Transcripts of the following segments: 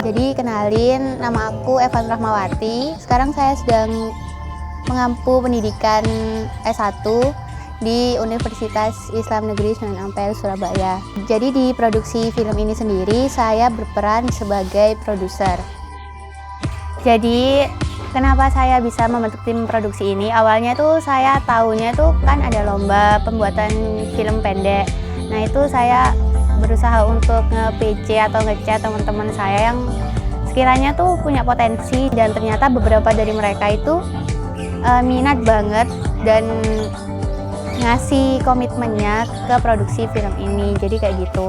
Jadi kenalin, nama aku Evan Rahmawati. Sekarang saya sedang mengampu pendidikan S1 di Universitas Islam Negeri Sunan Ampel, Surabaya. Jadi di produksi film ini sendiri saya berperan sebagai produser. Jadi kenapa saya bisa membentuk tim produksi ini? Awalnya tuh saya tahunya tuh kan ada lomba pembuatan film pendek. Nah itu saya berusaha untuk nge-PC atau nge-chat teman-teman saya yang sekiranya tuh punya potensi, dan ternyata beberapa dari mereka itu minat banget dan ngasih komitmennya ke produksi film ini. Jadi kayak gitu.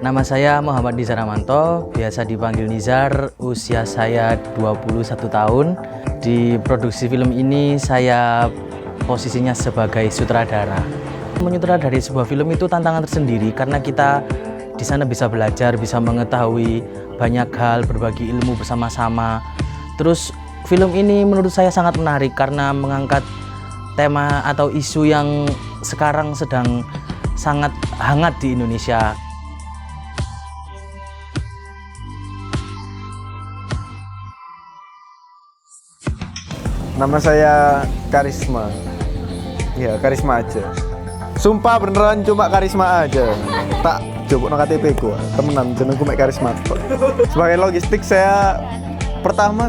Nama saya Muhammad Nizar Amanto, biasa dipanggil Nizar, usia saya 21 tahun. Di produksi film ini saya posisinya sebagai sutradara. Menyutradari sebuah film itu tantangan tersendiri karena kita di sana bisa belajar, bisa mengetahui banyak hal, berbagi ilmu bersama-sama. Terus film ini menurut saya sangat menarik karena mengangkat tema atau isu yang sekarang sedang sangat hangat di Indonesia. Nama saya Karisma. Ya, Karisma aja. Sumpah beneran cuma Karisma aja. Tak coba no KTP ku. Temenan jenengku mek Karisma. Sebagai logistik saya pertama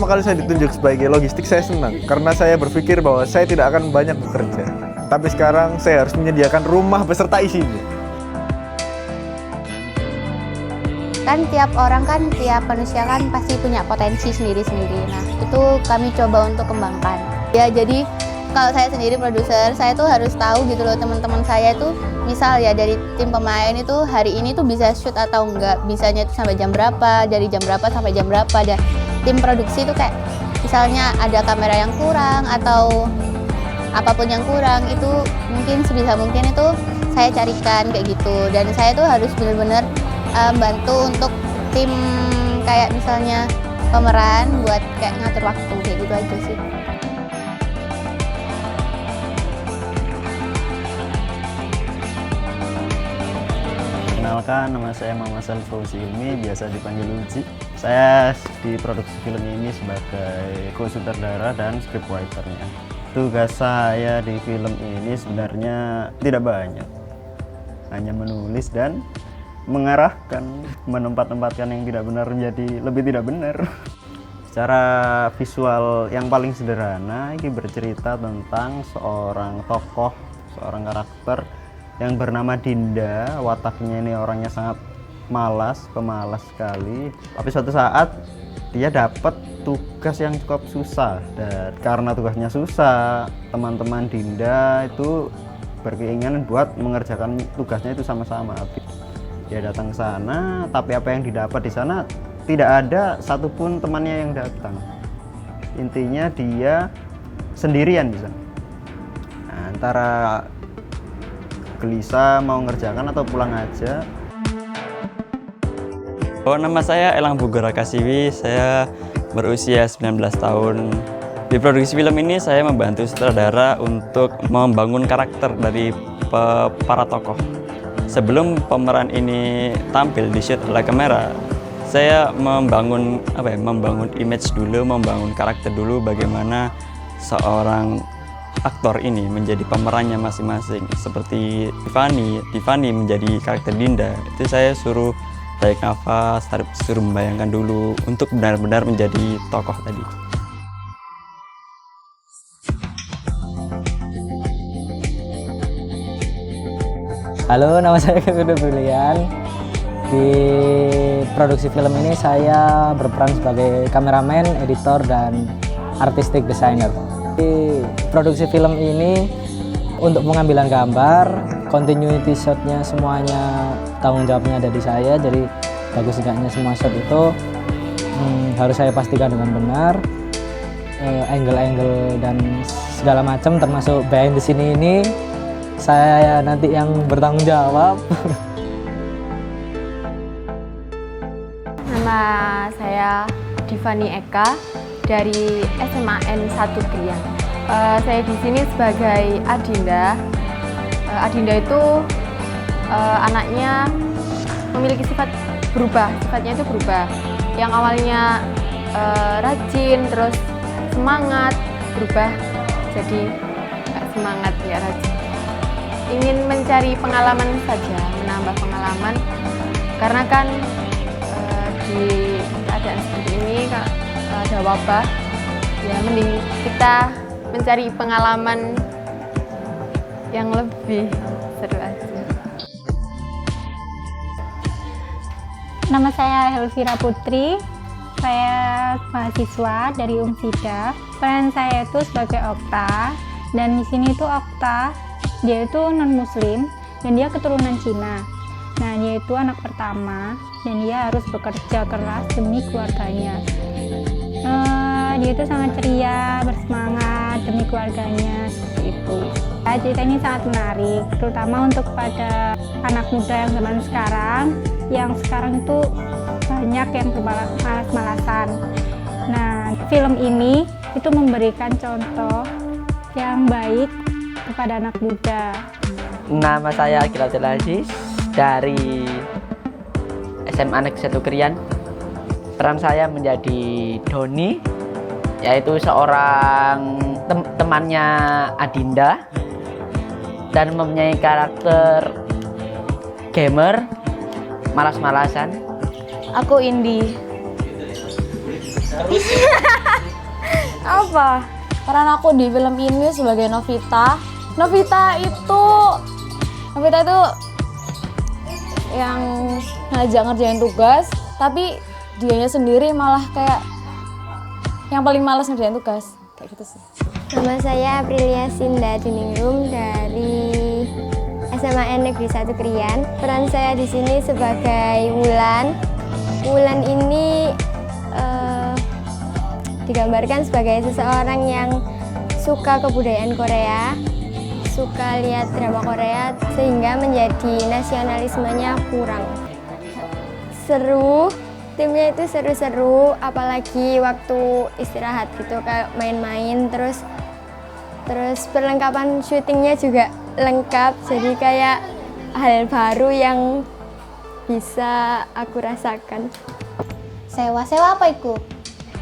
kali saya ditunjuk sebagai logistik, saya senang karena saya berpikir bahwa saya tidak akan banyak bekerja. Tapi sekarang saya harus menyediakan rumah beserta isinya. Kan tiap orang kan, tiap manusia kan pasti punya potensi sendiri-sendiri. Nah, itu kami coba untuk kembangkan. Ya, jadi kalau saya sendiri produser, saya tuh harus tahu gitu loh, teman-teman saya itu misal ya dari tim pemain itu hari ini tuh bisa shoot atau enggak, bisanya itu sampai jam berapa, dari jam berapa sampai jam berapa. Dan tim produksi itu kayak misalnya ada kamera yang kurang atau apapun yang kurang, itu mungkin sebisa mungkin itu saya carikan kayak gitu. Dan saya tuh harus benar-benar bantu untuk tim kayak misalnya pemeran buat kayak ngatur waktu kayak gitu aja sih. Kenalkan, nama saya Muhammad Fauzi Ilmi, biasa dipanggil Uji. Saya di produksi film ini sebagai co-sutradara dan scriptwriter-nya. Tugas saya di film ini sebenarnya tidak banyak, hanya menulis dan mengarahkan, menempat-tempatkan yang tidak benar menjadi lebih tidak benar. Secara visual yang paling sederhana, ini bercerita tentang seorang tokoh, seorang karakter yang bernama Dinda. Wataknya ini orangnya sangat malas, pemalas sekali. Tapi suatu saat dia dapat tugas yang cukup susah, dan karena tugasnya susah, teman-teman Dinda itu berkeinginan buat mengerjakan tugasnya itu sama-sama. Dia datang ke sana, tapi apa yang didapat di sana tidak ada satupun temannya yang datang. Intinya dia sendirian di sana. Nah, antara gelisah mau ngerjakan atau pulang aja. Nama saya Elang Bugara Kasiwi, saya berusia 19 tahun. Di produksi film ini saya membantu sutradara untuk membangun karakter dari para tokoh. Sebelum pemeran ini tampil di shoot oleh kamera, saya membangun image dulu, membangun karakter dulu, bagaimana seorang aktor ini menjadi pemerannya masing-masing. Seperti Tiffany menjadi karakter Dinda, itu saya suruh tarik nafas, suruh membayangkan dulu untuk benar-benar menjadi tokoh tadi. Halo, nama saya Kevin Brilian. Di produksi film ini saya berperan sebagai kameramen, editor, dan artistic designer. Di produksi film ini untuk pengambilan gambar, continuity shotnya semuanya tanggung jawabnya ada di saya. Jadi bagus tidaknya semua shot itu harus saya pastikan dengan benar. Angle-angle dan segala macam termasuk behind the scene ini saya nanti yang bertanggung jawab. Nama saya Divani Eka dari SMAN 1 Krian. Saya di sini sebagai Adinda. Adinda itu anaknya memiliki sifat berubah, sifatnya itu berubah. Yang awalnya rajin, terus semangat, berubah jadi nggak semangat, ya rajin. Ingin mencari pengalaman saja, menambah pengalaman, karena kan di keadaan seperti ini ada wabah, ya mending kita mencari pengalaman yang lebih seru aja. Nama saya Elvira Putri, saya mahasiswa dari UMSIDA. Peran saya itu sebagai Okta, dan di sini tuh Okta, dia itu non-muslim dan dia keturunan Cina. Nah, dia itu anak pertama dan dia harus bekerja keras demi keluarganya. Dia itu sangat ceria, bersemangat demi keluarganya, seperti itu. Cerita ini sangat menarik, terutama untuk pada anak muda yang sekarang itu banyak yang bermalas-malasan. Nah, film ini itu memberikan contoh yang baik kepada anak muda. Nama saya Akil Aziz dari SMA Negeri 1 Krian. Peran saya menjadi Doni, yaitu seorang temannya Adinda dan mempunyai karakter gamer, malas-malasan. Aku Indi. Apa? Peran aku di film ini sebagai Novita. Novita itu yang ngajak ngerjain tugas, tapi dianya sendiri malah kayak yang paling malas ngerjain tugas, kayak gitu sih. Nama saya Aprilia Sinda Diningrum dari SMAN Negeri 1 Krian. Peran saya di sini sebagai Wulan. Wulan ini digambarkan sebagai seseorang yang suka kebudayaan Korea, suka lihat drama Korea, sehingga menjadi nasionalismenya kurang. Seru, timnya itu seru-seru, apalagi waktu istirahat gitu, kayak main-main, terus perlengkapan syutingnya juga lengkap, jadi kayak hal baru yang bisa aku rasakan. Sewa apa itu?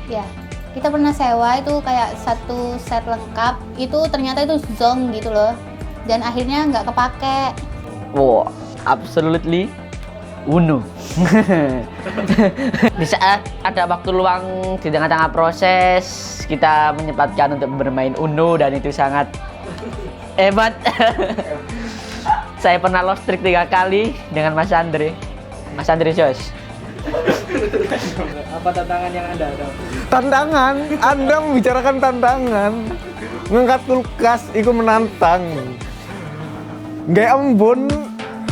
Ya, kita pernah sewa itu kayak satu set lengkap, itu ternyata itu zonk gitu loh, dan akhirnya nggak kepake. Wow, absolutely Uno. Di saat ada waktu luang di tengah-tengah proses, kita menyempatkan untuk bermain Uno, dan itu sangat hebat. Saya pernah lost trick 3 kali dengan Mas Andre. Mas Andre Jos. Apa tantangan yang Anda hadapi? Tantangan? Anda membicarakan tantangan. Ngangkat kulkas, itu menantang. Gaya embun,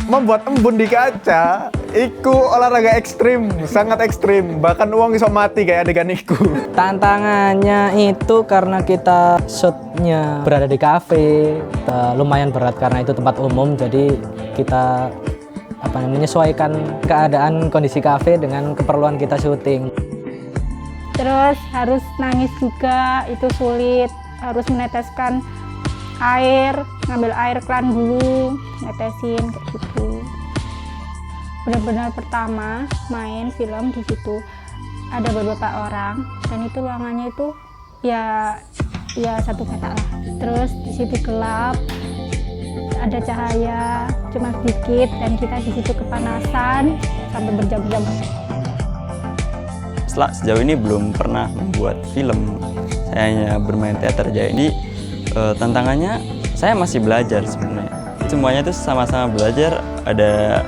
membuat embun di kaca, iku olahraga ekstrim, sangat ekstrim. Bahkan uang bisa mati kayak adegan iku. Tantangannya itu karena kita shootnya berada di kafe, lumayan berat karena itu tempat umum. Jadi kita menyesuaikan keadaan kondisi kafe dengan keperluan kita syuting. Terus harus nangis juga, itu sulit. Harus meneteskan air, ngambil air keran dulu, netesin kayak gitu. Benar-benar pertama main film di situ ada beberapa orang, dan itu ruangannya itu ya 1 petak lah. Terus di situ gelap, ada cahaya cuma sedikit, dan kita di situ kepanasan sampai berjam-jam. Sejauh ini belum pernah membuat film, saya hanya bermain teater aja. Ini tantangannya saya masih belajar sebenarnya. Semuanya itu sama-sama belajar, ada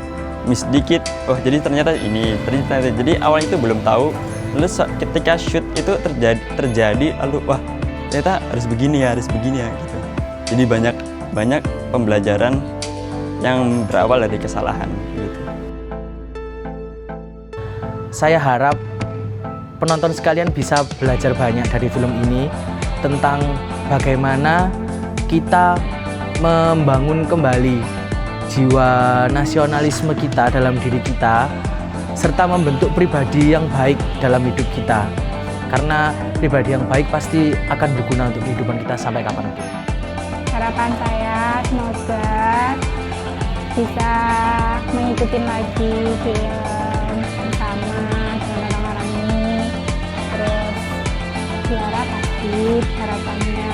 miss dikit, oh jadi ternyata ini, jadi awalnya itu belum tahu, lalu ketika shoot itu terjadi lalu wah ternyata harus begini ya gitu. Jadi banyak pembelajaran yang berawal dari kesalahan gitu. Saya harap penonton sekalian bisa belajar banyak dari film ini tentang bagaimana kita membangun kembali jiwa nasionalisme kita dalam diri kita serta membentuk pribadi yang baik dalam hidup kita. Karena pribadi yang baik pasti akan berguna untuk kehidupan kita sampai kapanpun. Harapan saya semoga bisa mengikuti lagi film bersama dengan orang-orang ini. Terus juara pasti harapannya.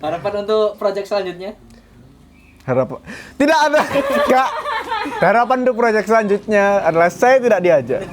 Harapan untuk proyek selanjutnya? Harapan tidak ada. Kak. Harapan untuk proyek selanjutnya adalah saya tidak diajak.